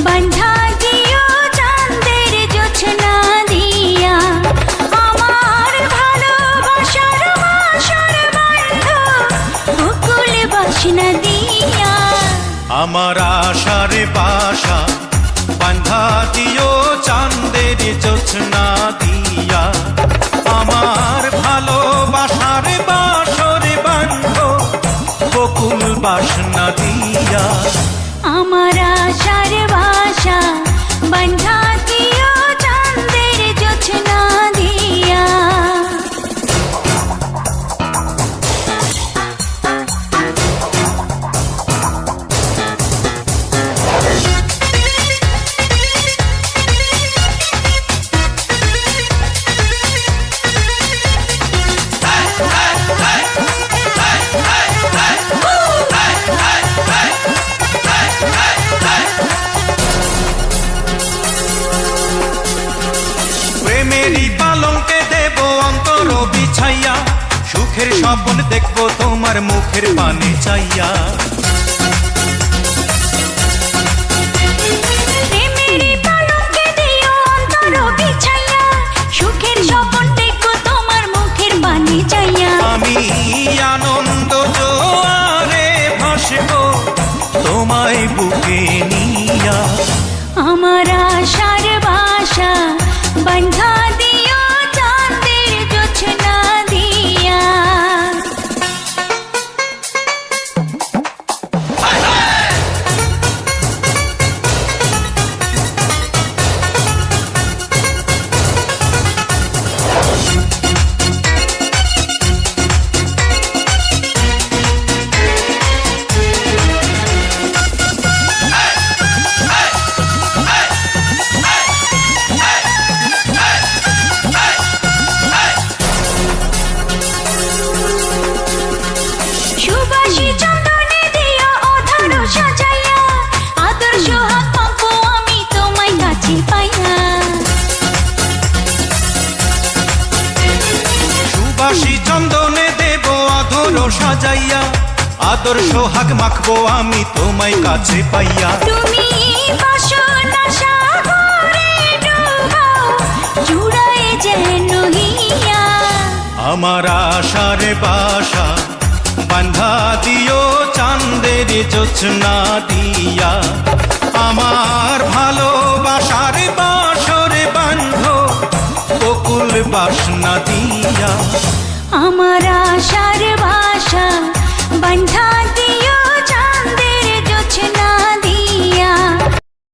बंधा दियो चांदेर जोछना दिया आमार भालोबासार बासार बंधो बकुल बासना दिया আমার আশার বাসা বাঁধা দিও চাঁদের জোছনা দিয়া আমার ভালোবাসার বাসর বাঁধো বকুল বাসনা দিয়া আমার আশার বাসা বন্ধা দিও চাঁদের জোছনা দিয়া প্রেমেরই পালঙ্কে দেব অন্তর বিছাইয়া সুখের স্বপ্ন দেখবো তোমার মুখের পানে চাইয়া প্রেমেরই পালঙ্কে দিও অন্তর বিছাইয়া সুখের স্বপ্ন দেখবো তোমার মুখের পানে চাইয়া আমি আনন্দ জোয়ারে ভাসবো তোমায় বুকে নিয়া আমার আশার বাসা বন্ধা দিও চাঁদের জোছনা দিয়া সুবাসী চন্দনে দিও অধর সাজাইয়া আদর সোহাগ পাবো আমি তোমায় কাছে পাইয়া সুবাসী চন্দনে দেব আদর সাজাইয়া আদর সোহাগ মাখবো আমি তোমায় কাছে পাইয়া তুমি বাসনা সাগরে ডুবাও জুড়ায় যেন হিয়া আমার আশার বাসা বাঁধা দিও চাঁদের জোছনা দিয়া আমার ভালোবাসার বাসর বাঁধো বকুল বাসনা দিয়া আমার আশার বাসা বন্ধা